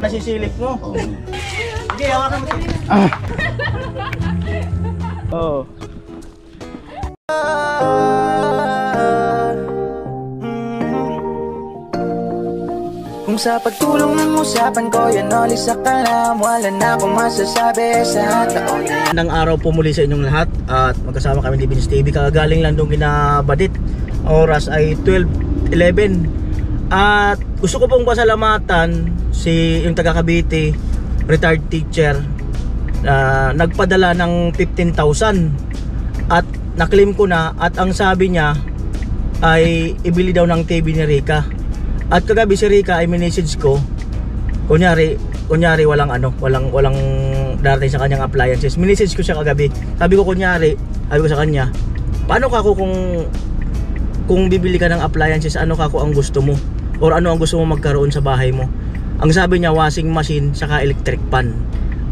nasisilip mo. Sige, hawakan mo. Oo. Kung sa pagtulong ng usapan ko, yan ulit sa kalam. Wala na akong masasabi sa taon. Nang araw po muli sa inyong lahat at magkasama kami ni Vince TV. Kagagaling lang doon kinabadit. Oras ay 12:11. At gusto ko pong pasalamatan yung taga Cavite, retired teacher, nagpadala ng 15,000 at na-claim ko na, at ang sabi niya ay ibili daw ng TV ni Rica. At kagabi si Rica ay minessage ko, kunyari walang darating sa kanyang appliances. Minessage ko siya kagabi. Sabi ko sa kanya, paano ka kung bibili ka ng appliances, ano ka ang gusto mo? Or ano ang gusto mo magkaroon sa bahay mo? Ang sabi niya, washing machine saka electric pan.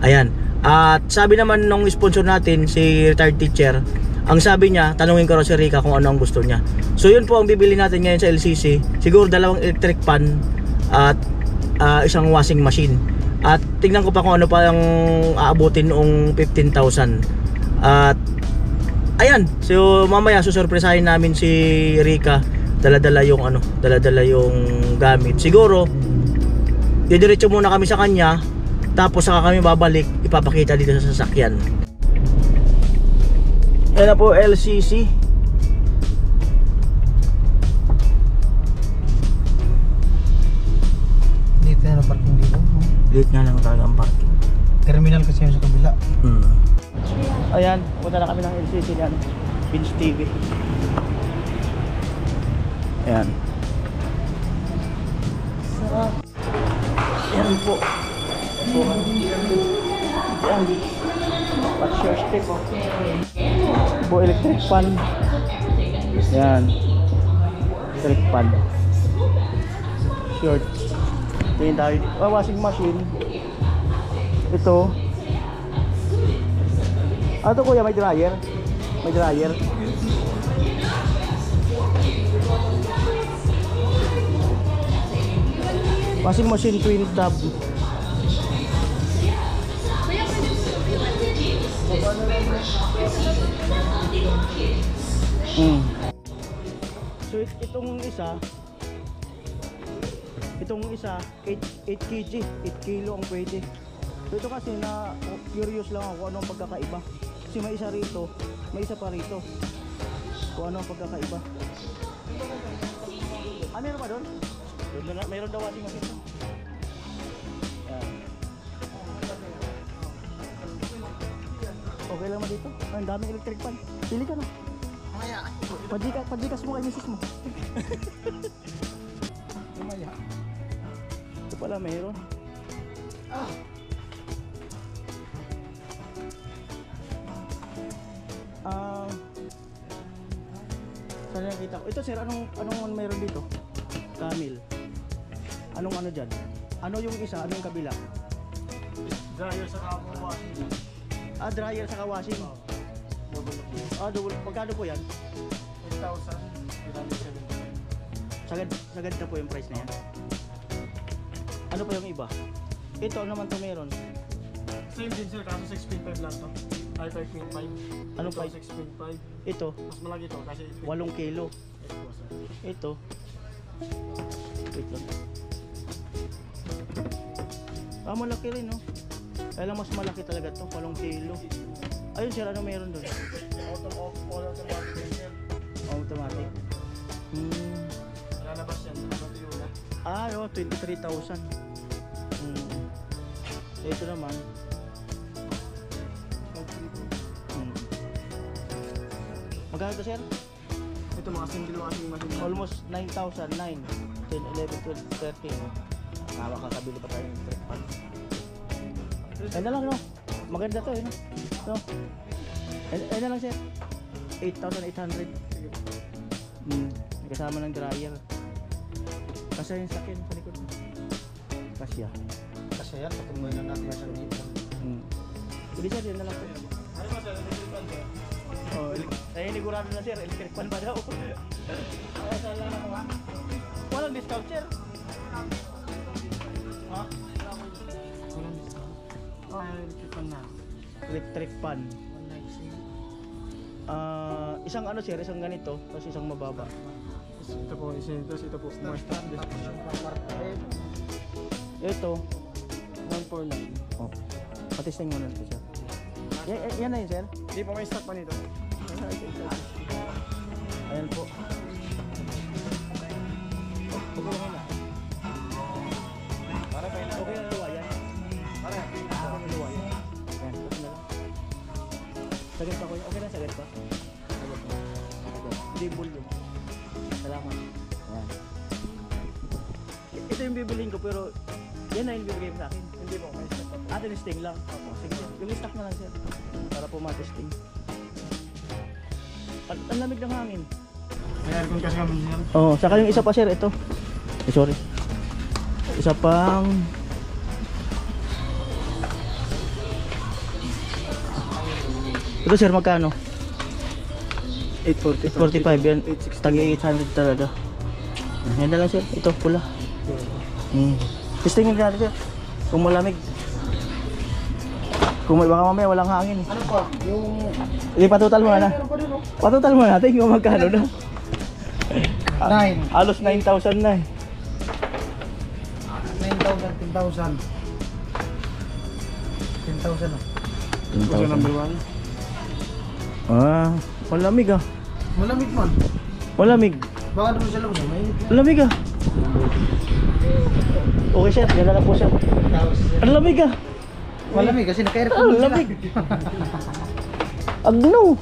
Ayan. At sabi naman nung sponsor natin, si retired teacher, ang sabi niya, tanungin ko raw si Rica kung ano ang gusto niya. So yun po ang bibili natin ngayon sa LCC. Siguro 2 electric pan at isang washing machine. At tingnan ko pa kung ano pa ang aabutin noong 15,000. At ayan, so mamaya susurpresahin namin si Rica. Dala-dala yung gamit. Siguro didiretso muna kami sa kanya, tapos saka kami babalik, ipapakita dito sa sasakyan. Yan na po, LCC. Dito na ang parking dito. Late nga lang talaga ang parking. Terminal kasi yung sa kabila. Ayan, punta na kami ng LCC yan. Vince TV. Ayan. Ayan po. Ayan. What's your step? Po electric pan. Ayan. Electric pan. Short. Tingin tayo. Washing machine. Ito. Ano kuya, may dryer? May dryer. Washing machine twin tab. So itong isa 8 kg, 8 kilo ang pwede. So ito kasi na curious lang ako kung ano ang pagkakaiba. Kasi may isa rito, may isa pa rito. Kung ano ang pagkakaiba. Meron pa doon? Mayroon daw washing machine. Okay lang mo dito? Ang daming electric pan. Pili ka na. Pajikas mo kay misis mo. Lumaya. Ito pala mayroon. Saan nakita ko? Ito sir, anong mayroon dito? Camel. Anong ano dyan? Ano yung isa? Ano yung kabila? Dryer sa washing. Dryer sa washing. Double. Magkano po yan? 8,000. Sagad na po yung price na yan. Ano pa yung iba? Ito naman to meron. Same din sir, kaso 6.5 lang to. Ay 5.5. Anong price? 6.5. Ito, Mas malaki to kasi 8 kilo. Ito. Wait lang. Malaki rin, no? Kaya lang mas malaki talaga to, 8 kilo. Ayun sir, ano meron doon? Automatic. Lalabas yan, lalabas yun. 23,000. Ito naman. Magkano ito sir? Ito mga single washing machine. Almost 9,000. 9, 10, 11, 12, 13. Makakabili pa tayo ng electric pan. Ayun na lang, no? Maganda to, no? Ayun na lang sir. 8,800. Kasama ng dryer. Kasi yung sakin sa likod. Kasya. Kasi yan, patungoy na natin siya dito. Hindi sir, yun na lang po. Ano ba sir? Electric pan sir? Nigurado na sir, electric pan pa daw. Sala na ko ha? Walang discount sir. Ha? kaya electric fan na. Electric fan. 190. Isang ano sir, isang ganito, tapos isang mababa. Ito po, ito po. More standard. Ito, 149. oh. Patisting mo na ito sir. Yan na yun sir. Hindi pa may stock pa nito. Ayan po. Okay na luwa yan. Okay na luwa yan. Ayan, okay na lang. Sagad pa ko yan. Okay na, sagad pa. Sagad pa. Hindi bulyo. Salamat. Ayan. Ito yung bibiliin ko pero yan na yung bibigay mo sa akin. Hindi po, may stock pa po. Testing lang. Sige sir. Yung stock na lang sir. Para po matesting. Ang lamig ng hangin. May aircon kasi kami niyan. Oo, saka yung isa pa sir, ito. Sorry. Isa pang ito sir, magkano? 840. 45 yan. Tagi 800 talaga. Yan na lang sir, ito pula. Testingin natin sir. Kung malamig. Kung may baka mamaya walang hangin. Ano pa? Yung... Hindi, patutal mo na. Patutal mo natin kung magkano na. 9. Halos 9,000 na eh. 9,000, 10,000. 10,000 na. Ito number 1. Malamig ah. Malamig man. Malamig. Baka naman sa labas, mainit yan. Malamig ah. Okay sir, yan na lang po sir. Ang lamig ah. Malamig kasi naka-aircon Ang sila. lamig. Agno.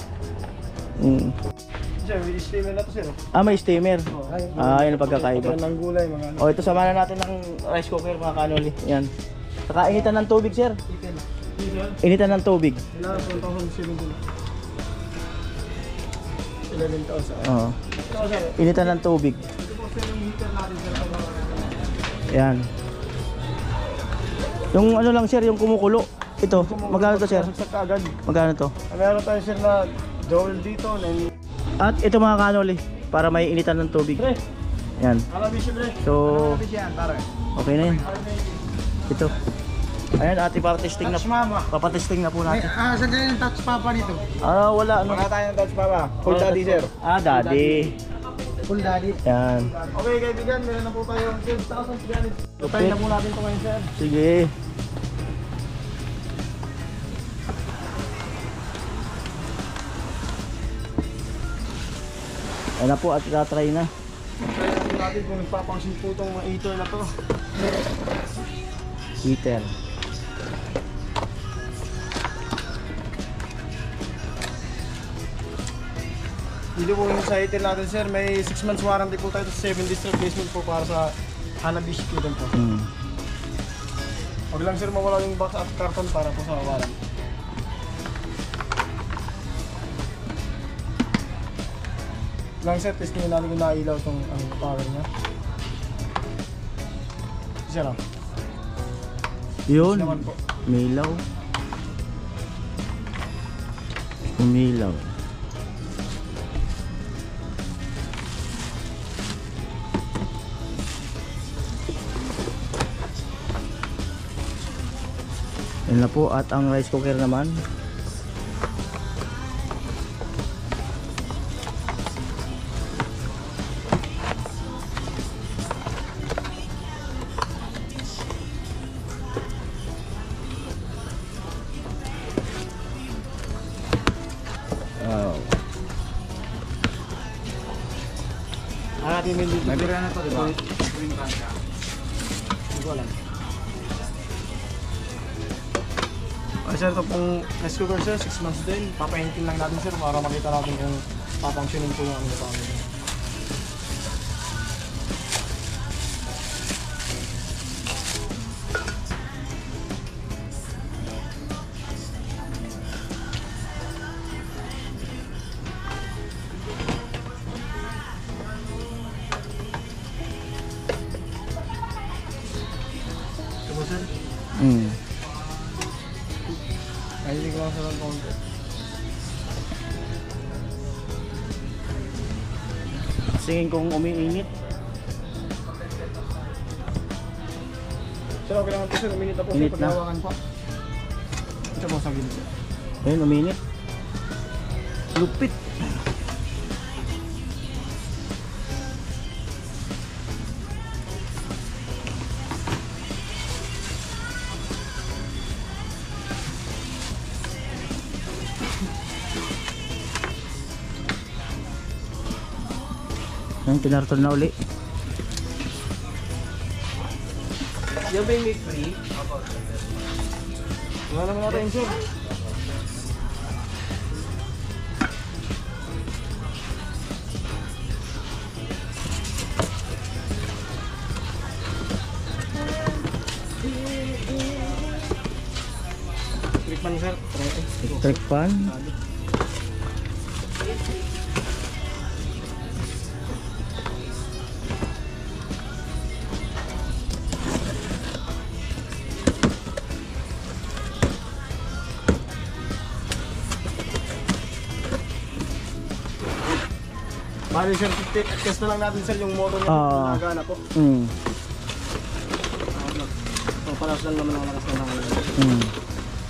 Sir, may steamer na to sir. May steamer. Yan ang pagkakaiba. Ng gulay, mga ano. Ito samahan natin ng rice cooker mga kanoli. Yan. Saka initan ng tubig sir. Chicken. Diesel. Initan ng tubig. Kailangan 1,007 din. 11,000. Oo. Ito sir. Initan ng tubig. Ito po sir yung heater natin sir. Yan. Yung ano lang sir, yung kumukulo. Ito, magkano to sir? Sa kaagad. Magkano to? Meron tayo sir na Joel dito. At ito mga kanoli, para may initan ng tubig. Pre, Yan. alabishi pre. So, Alabishi yan, pare. okay na yan. Ito. Ayan, ate, para-testing na. Touch mama. Papatesting na po natin. Saan kayo yung touch papa nito? Wala ano. Wala tayong touch papa. Full daddy sir. Daddy. Full daddy. Yan. Okay kaibigan, meron na po tayong 12,000. Tayo na po natin ito ngayon sir. Sige. Ayan na po at try na. Try natin kung nagpapangsin po itong mga heater na to. Heater. Dito po yung sa heater natin sir, may 6 months warranty po tayo sa 7 days replacement po para sa Hanabishi po din po. Huwag lang sir mawala yung box at carton para po sa warranty. Lang sir, testingin natin kung nailaw itong power niya. Isa lang. Yun. Naman po. Umilaw. Umilaw. Yan na po at ang rice cooker naman. Natin yung may bira na to, di ba? Hindi ko alam. Sir, ito pong rice cooker sir, 6 months din. Papahintin lang natin sir para makita natin kung papangsyonin po yung ano pa kami. Ito po sir. Hindi ko lang sa lang konti. Singin kong umiinit. Sir, okay naman po sir. Uminit na po. Init na. Paghawakan po. Tsaka sa gilid sir. Ayun, uminit. Lupit. Ayun, pinartol na uli. Yung ba yung may free? Wala naman natin sir. Clickman sir. Electric fan. Bali sir, test na lang natin sir yung motor niya Ah. kung nagana po. So paras lang naman ang lakas ng hangin.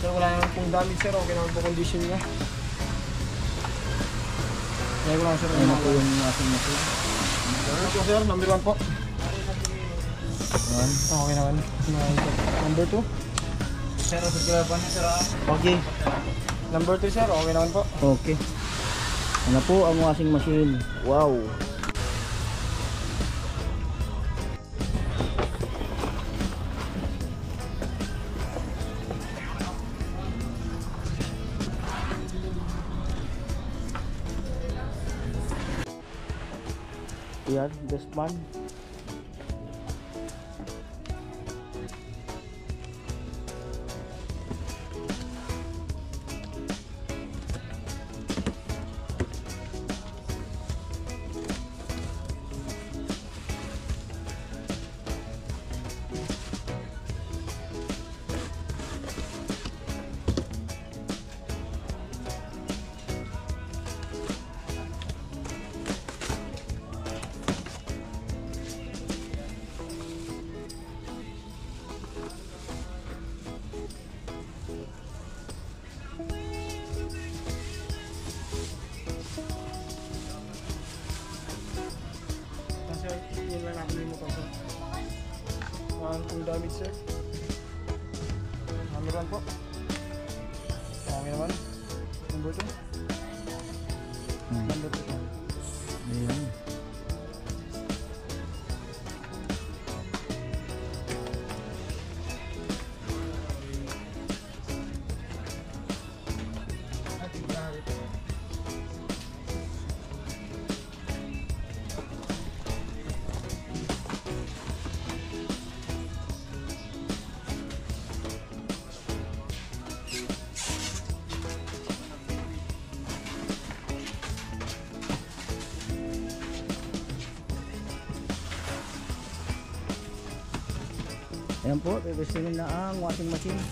Sir, wala naman pong damage sir, okay naman po condition niya. Kaya ko lang sir. Ano po yung ating machine? Ito sir, number 1 po. Okay naman. Number 2. Sir, subscribe pa niya sir ah. Okay. Number 3 sir, okay naman po. Okay. Ano po ang washing machine? Wow. Yan, best man. Sir, yun lang natin yung motor sir. Walang pong damage sir. Number 1 po. Okay naman. Number 2. Number 2 po. Ayan. Ayan po, pipistinin na ang washing machine.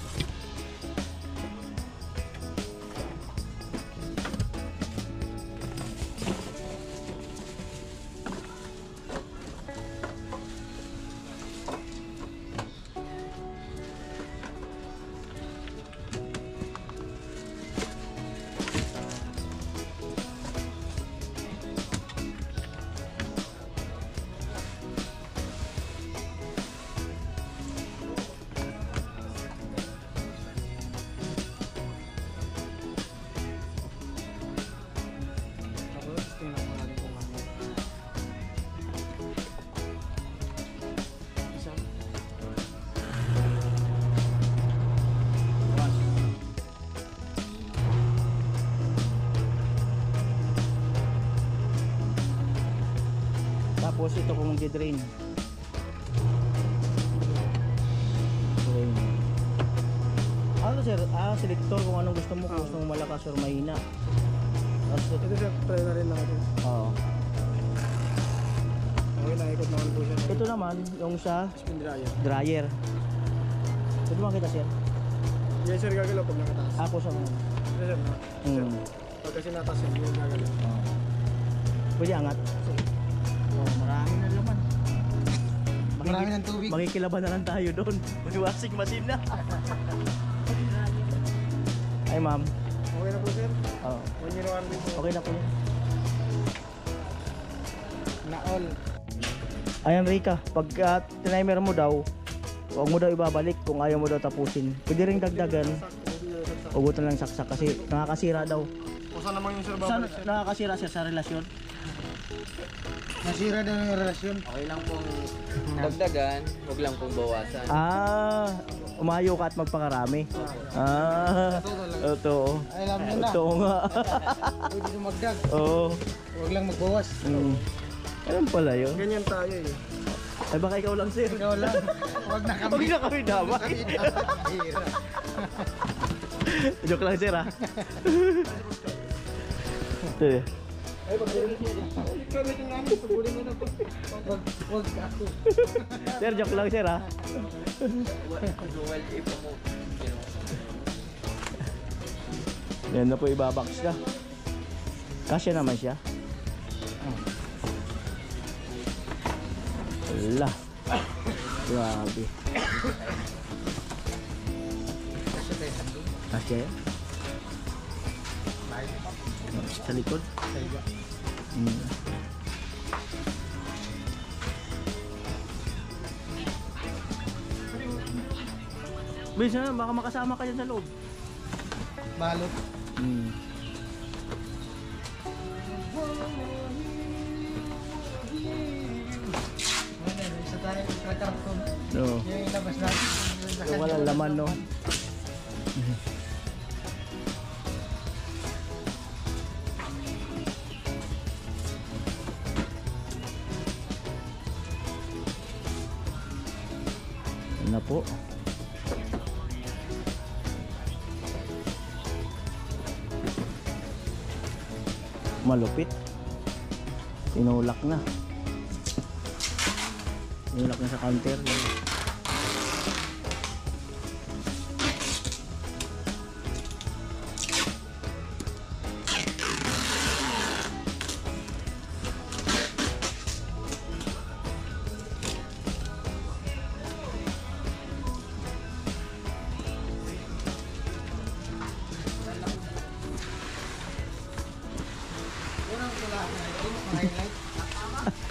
Tapos, tingnan ko natin kung ano. Isa. Tapos ito kung mag-drain. Drain. Ano sir? Selector kung anong gusto mo. Kung gusto mo malakas or mahina. Tapos ito. Ito sir, try na rin natin. Oo. Okay, naikot naman po siya. Ito naman, yung sa Spin dryer. dryer. Pwede mo kita sir? Yes sir, gagalaw pag nakataas. Ako sa mga. Yes sir, na. Sir, pag kasi nataas yun, yung gagalaw. Pwede angat. Oh, marami na laman. Marami ng tubig. Makikilaban na lang tayo doon. May washing machine na. Ay ma'am. Okay na po sir. Oh, 1 year warranty po. okay na po yun. Na all. Ayan Rika, pag timer mo daw, huwag mo daw ibabalik kung ayaw mo daw tapusin. Pwede ring dagdagan, ugutan lang saksak kasi nakakasira daw. Kung saan naman yung sir Saan babalik sir? nakakasira siya sa relasyon? Nasira din yung relasyon. Okay lang pong dagdagan, huwag lang pong bawasan. Umayo ka at magpakarami. Ito. Ay, alam nyo na. Ito nga. Pwede dumagdag. Oo. Huwag lang magbawas. Alam pala yun. Ganyan tayo eh. Ay baka ikaw lang sir. Ikaw lang. Huwag na kami. Huwag na kami damay. Joke lang sir ha. Ito eh. Ay, kami ito namin. Pagulin mo na po. Huwag ako. Sir, joke lang sir ha. Dual if mo. Yan na po ibabox na. Kasya naman siya. Wala. Grabe. Kasya yan? Sa likod? Bisa, baka makasama ka dyan sa loob. Balot. Isa tayo kakarton. No. Yung ilabas natin. Yung walang laman, no? Yan na po. Malupit. Tinulak na. Tinulak na sa counter.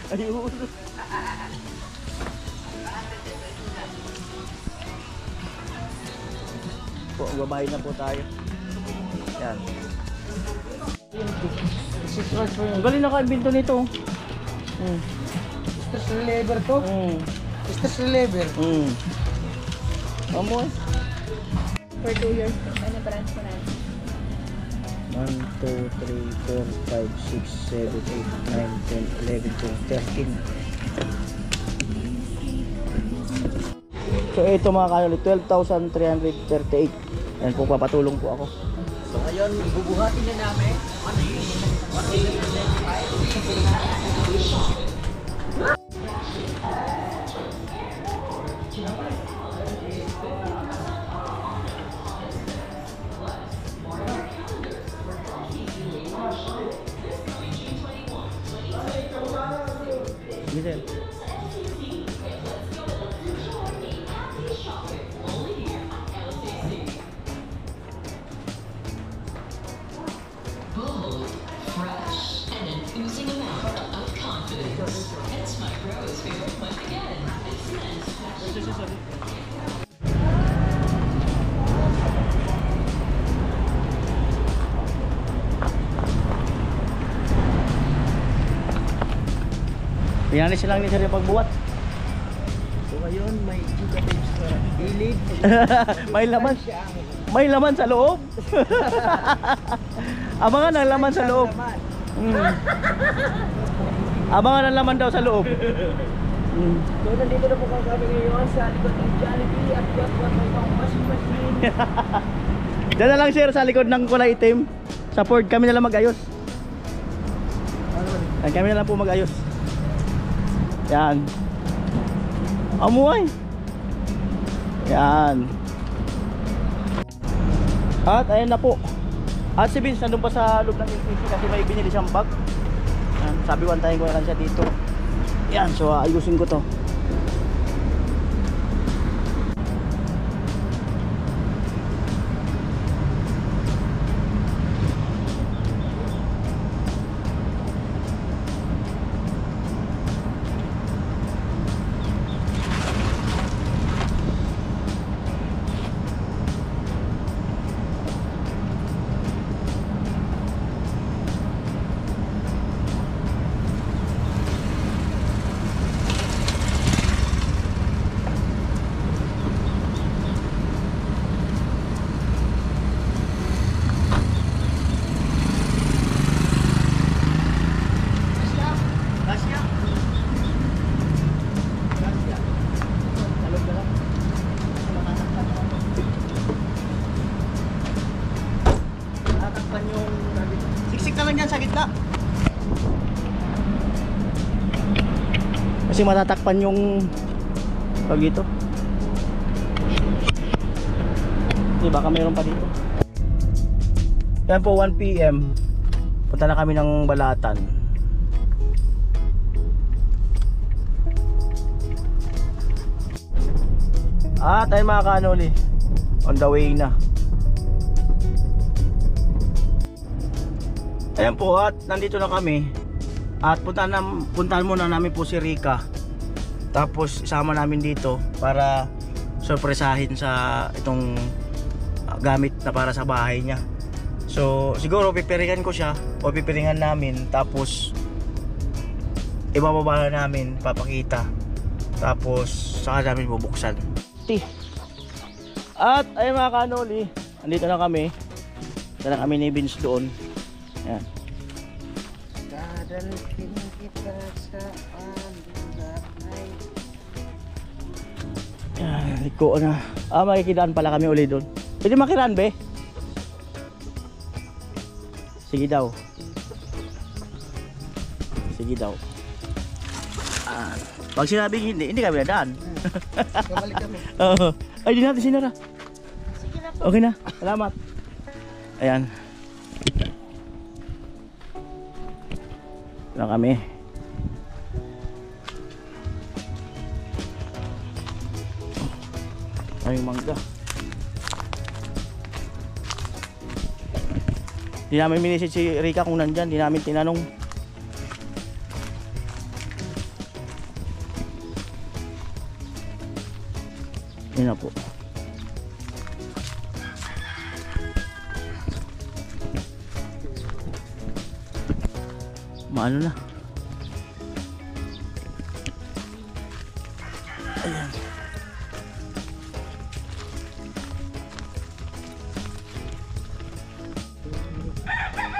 Ayun. Po, babae na po tayo. Yan. Ang galing naka-invento nito. Stress reliever to. Stress reliever. Amoy. For 2 years po. Ano branch po natin? 1, 2, 3, 4, 5, 6, 7, 8, 9, 10, 11, 12, 13. So ito mga kanali, 12,338. Yan po, papatulong po ako. So ngayon, bubuhatin na namin. Sige sir. Fresh and an oozing amount of confidence. It's my rose favorite once again. It's Men's Piyanis lang ni sir yung pagbuhat. So ngayon, may juga tapes na gilid. May laman. May laman sa loob. Abangan ang laman sa loob. Abangan ang laman daw sa loob. So nandito na po kami ngayon sa likod ng Jollibee at what may washing machine. Diyan na lang sir sa likod ng kulay itim. Sa Ford kami na lang mag-ayos. Yan, kami na lang po mag-ayos. Yan. Amuay. Yan. At ayun na po. At si Vince nandun pa sa loob ng LPC kasi may binili siyang bag. Yan, sabi wantayin ko na lang siya dito. Yan, so ayusin ko to. Kasi matatakpan yung pag dito. Di baka mayroon pa dito. Yan po 1 PM. Punta na kami ng Balatan. Tayo mga kanoli, on the way na. Ayan po, at nandito na kami. At puntahan muna namin po si Rika. Tapos isama namin dito para sorpresahin sa itong gamit na para sa bahay niya. So siguro pipiringan ko siya o pipiringan namin, tapos ibababa na namin, papakita, tapos saka namin bubuksan. At ayun mga kanoli, andito na kami. Punta na kami ni Vince doon. Ayan. Dadalhin kita sa Ayan, liko na. Makikidaan pala kami uli doon. Pwede makiraan be? Sige daw. Sige daw. Pag sinabing hindi kami nadaan. Kabalik kami. Oo. Ay, di natin sinara. Okay na, salamat. Ayan. Ito na kami. Ay, mangga. Di namin minisit si Rika kung nandyan. Di namin tinanong. Yun na po. Maano na. Ayan.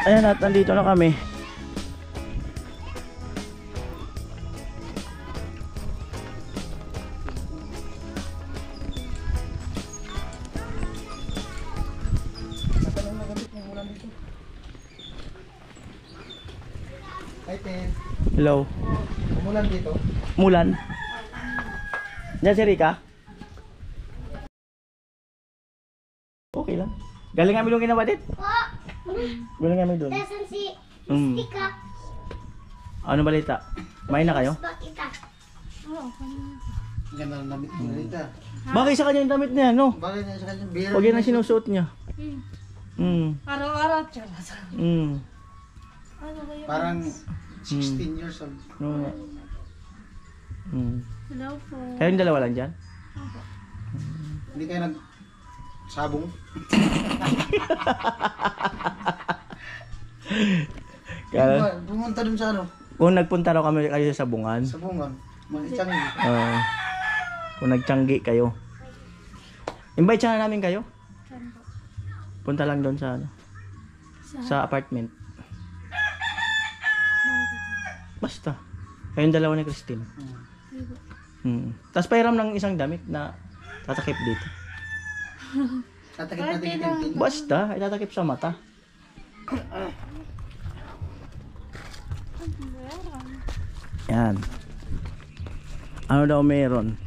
Ayan, at nandito na kami. Hi, Ten. Hello. Umulan dito. Mulan. Diyan si Rika? Okay lang. Galing kami doon kinabatit? Galing kami doon. Nasaan si Mm. Tika? Ano balita? Kumain na kayo? Bakita. Ganda ng damit mo dito. Bagay sa kanya yung damit niya, no? Bagay na sa kanyang beer. Huwag yan ang sinusuot niya. Araw-araw tsaka. Ano ba yun? Parang 16 years old. No. Hello po. Kayo yung dalawa lang dyan? Hindi kayo nagsabong? Pumunta dun sa ano? Kung nagpunta raw kami kayo sa Sabungan. Sabungan. Mag-itsang Kung nagtiyanggi kayo. Invite sana namin kayo. Punta lang doon sa ano? Sa apartment. Basta. Kayong dalawa ni Christine. Tapos pairam ng isang damit na tatakip dito. Tatakip natin yung tintin. Basta, itatakip sa mata. Yan. Ano daw meron?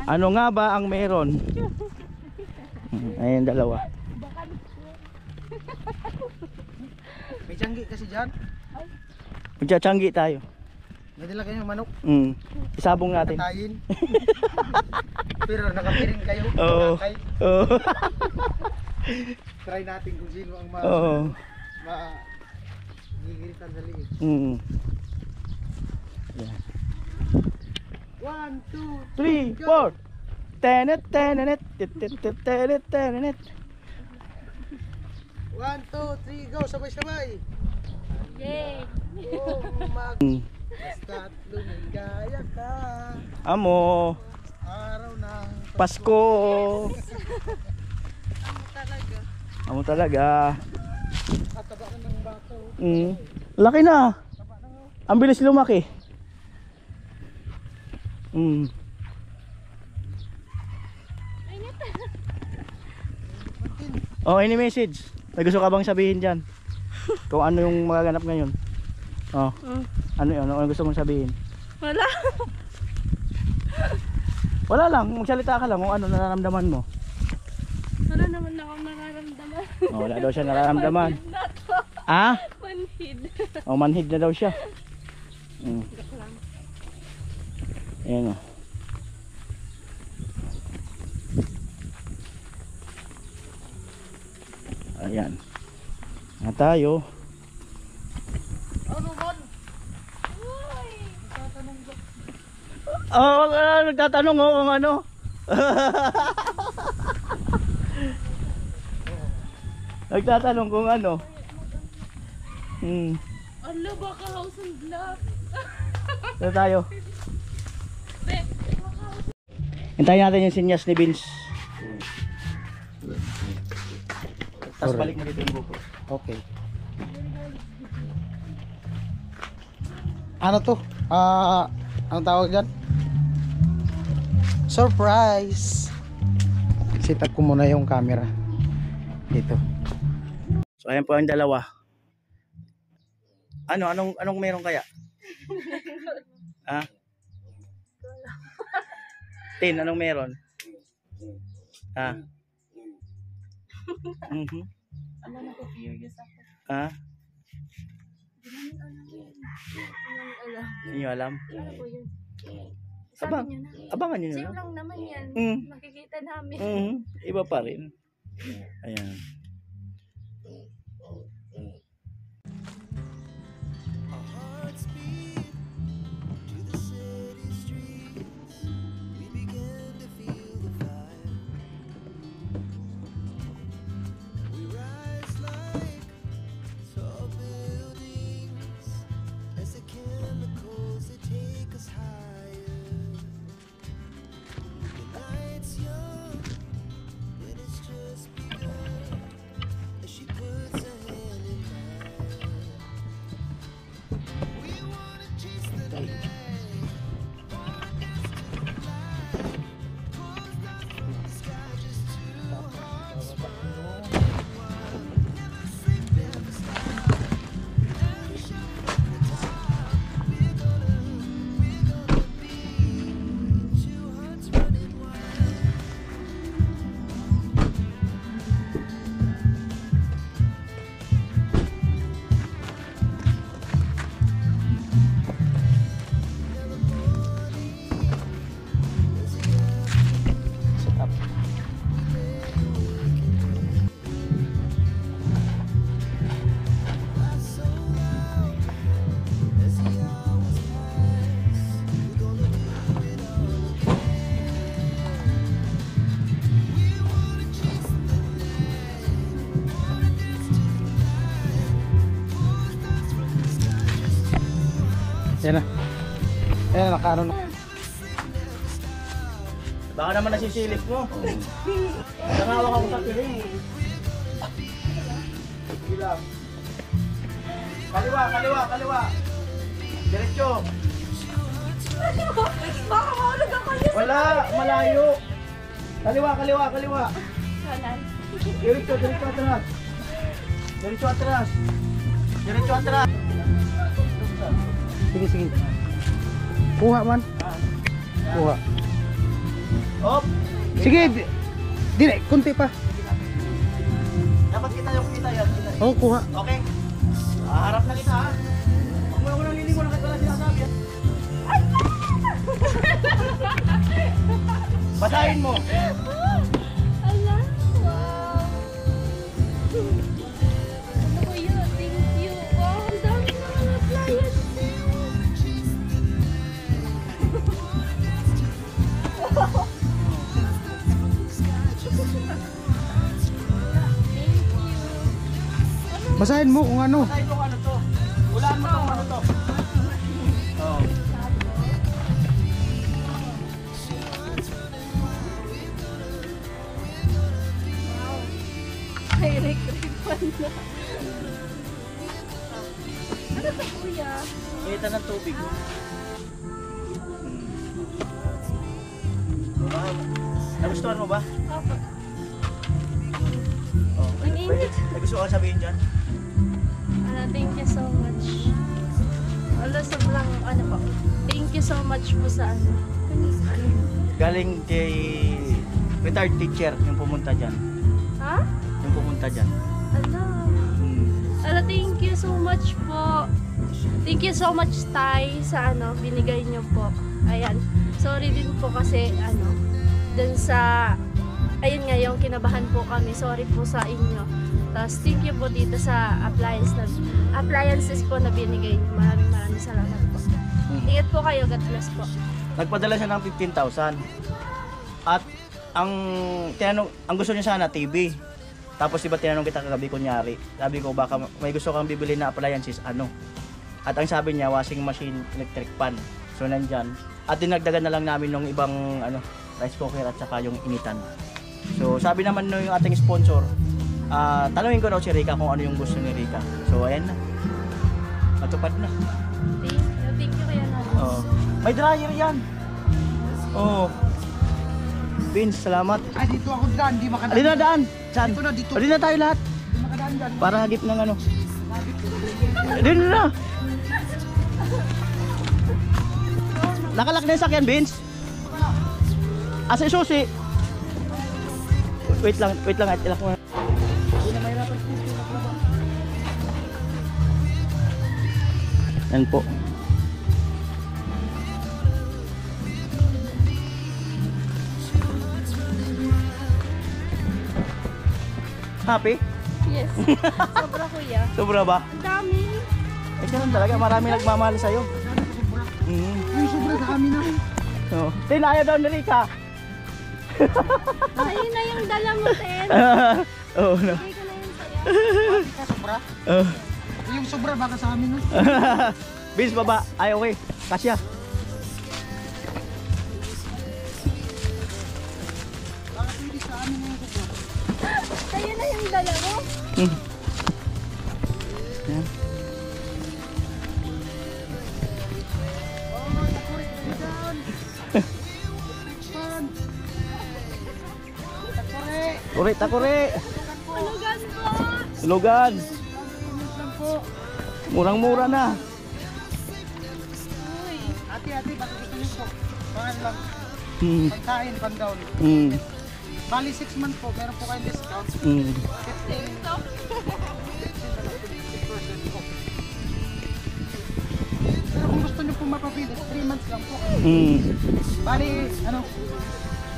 Ano nga ba ang meron? Ayan, dalawa. May tiyanggi kasi dyan. Magtsatsyanggi tayo. May dala kayong manok. Isabong natin. Katayin. Pero nakapiring kayo. Oo. Nakakay. Oo. Try natin kung sino ang Oo. gigilitan sa liig. Yan. 1, 2, 3, 4. Tenet, tenenet, tenet, tenet, tenet. 1, 2, 3, go! Sabay-sabay! Yay! Oh, basta't lumigaya ka. Amo, Araw ng Pasko. Amo talaga. kataba na ng bato. Laki na. Ang bilis lumaki. Oh, any message? May gusto ka bang sabihin dyan? Kung ano yung magaganap ngayon? Oh. Ano yun? Ano gusto mong sabihin? Wala. Wala lang, magsalita ka lang kung ano nararamdaman mo. Wala naman ako nararamdaman. Oh, wala daw siya nararamdaman. Ah? Manhid. Oh, manhid na daw siya. Ayan o. Ayan. Na tayo. Oh, nagtatanong oh kung ano. Nagtatanong kung ano. Ala, baka house and block. Ito tayo. Hintayin natin yung sinyas ni Vince. Tapos balik mo dito yung GoPro. Okay. Ano to? Anong tawag dyan? Surprise! Set up ko muna yung camera dito. So ayan po ang dalawa. Anong meron kaya? Ha? Tin, anong meron? Ha? Ano na ko curious ako. Ha? Alam. Hindi nyo alam? Ano po yun? Abang, Sabi niyo na. abangan nyo Same na. lang naman yan. Makikita namin. Iba pa rin. Ayan. Yan na. Ayan na, nakaano na. Baka naman nasisilip mo. Nangawak ako sa piling. Bilang. Kaliwa. Diretso. Baka maulog ako yun. Wala, malayo. Kaliwa. Kanan. Diretso atras. Sige. Kuha man. Kuha. Op. Sige. Dili, kunti pa. Dapat kita yan. Oh, kuha. Okay. Harap na kita ha. Huwag mo nang lilingon na wala sinasabi. Basahin mo. Ala. Wow. Ano ko yun? Thank you. Wow, ang dami na mga clients. Basahin mo kung ano. Basahin mo kung ano to. Ulaan mo kung ano to. Oh. May electric fan na. Ano to, kuya? Kita ng tubig. Nagustuhan mo ba? Opo. Oh. Ang Mainit. May gusto ka sabihin dyan? Thank you so much. Sobrang po. Thank you so much po sa Galing kay retired teacher yung pumunta dyan. Ha? Yung pumunta dyan. Thank you so much po. Thank you so much, Tay, sa binigay niyo po. Ayan. Sorry din po kasi dun sa ayun nga yung kinabahan po kami. Sorry po sa inyo. Tapos thank you po dito sa appliances po na binigay niyo. Maraming salamat po. Ingat po kayo. God bless po. Nagpadala siya ng 15,000. At ang gusto niya sana TV. Tapos diba tinanong kita kagabi kunyari. Sabi ko baka may gusto kang bibili na appliances At ang sabi niya washing machine, electric pan. So nandyan. At dinagdagan na lang namin ng ibang rice cooker at saka yung initan. So sabi naman no yung ating sponsor, tanungin ko daw si Rika kung ano yung gusto ni Rika. So ayan na. Matupad na. Thank you kaya Oh. May dryer yan. Oh. Vince, salamat. Ay, dito ako daan, di makadaan. Alin na daan? Saan? Dito na, dito. Alin na tayo lahat? Di makadaan dyan. Para hagip ng Alin na. Nakalak na yung sakyan, Vince. Asa yung susi? Wait lang, ilak mo na. Yan po. Happy? Yes. Sobra kuya. Sobra ba? Ang dami. Eh, ganun talaga. Marami nagmamahal sa'yo. Yung sobra sa amin na. So, ayaw daw ni Rika. Ayun na yung dala mo, Ten. Oo, no. Bigay ko na yun sa'yo. Sobra? Yung sobra baka sa amin na. Vince, baba. Ay, okay. Kasya. Baka pwede sa amin na yung sobra. Kayo na yung dala mo. Yan. Takore. Tulugan po. Tulugan. Murang-mura na. Uy. Ate, baka gusto niyo po. Pangan lang. Pagkain, pandown. Bali 6 months po, meron po kayong discount. 15. Pero kung gusto niyo po mapapili, 3 months lang po. Bali,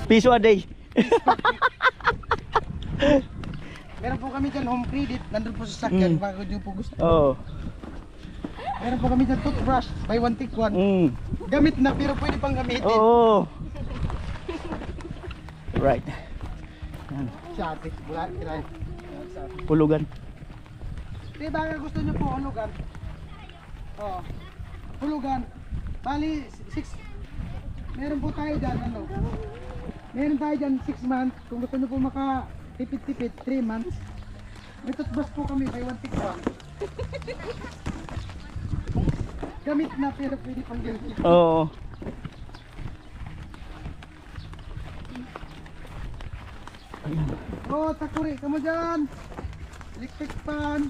Piso a day. meron po kami dyan home credit, nandun po sa sakyan, baka niyo po gusto. Oo. Meron po kami dyan toothbrush, buy one take one. Gamit na pero pwede pang gamitin. Oo. Right. Yan. Si ate, bulat, kiray. Pulugan. Di baka gusto niyo po hulugan? Oo. Hulugan. Bali, 6. Meron po tayo dyan, meron tayo dyan 6 months. Kung gusto niyo po makatipid-tipid, 3 months. May toothbrush po kami, buy one take one. Gamit na pero pwede pang gamitin. Oo. Oh, takuri, kamu dyan. Electric fan.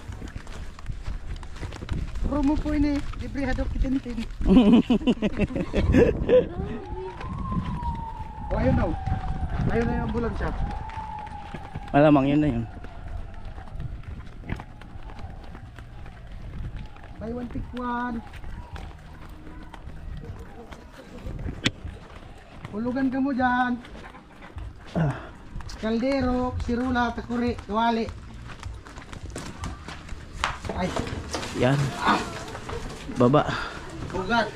Promo po ini, libre hadok kitintin. Oh, ayun na. Ayun na yung ambulansya. Malamang yun na yun. Buy one take one. Hulugan ka mo dyan. Kaldero, sirula, takuri, tuwali. Ay, Yan. Baba. hulugan.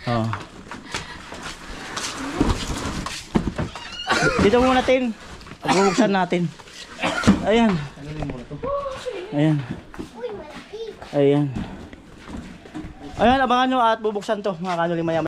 Oh. Dito muna natin. Bubuksan natin. Ayan. Ayan. Ayan. Ayan, abangan nyo at bubuksan to mga kanuli maya.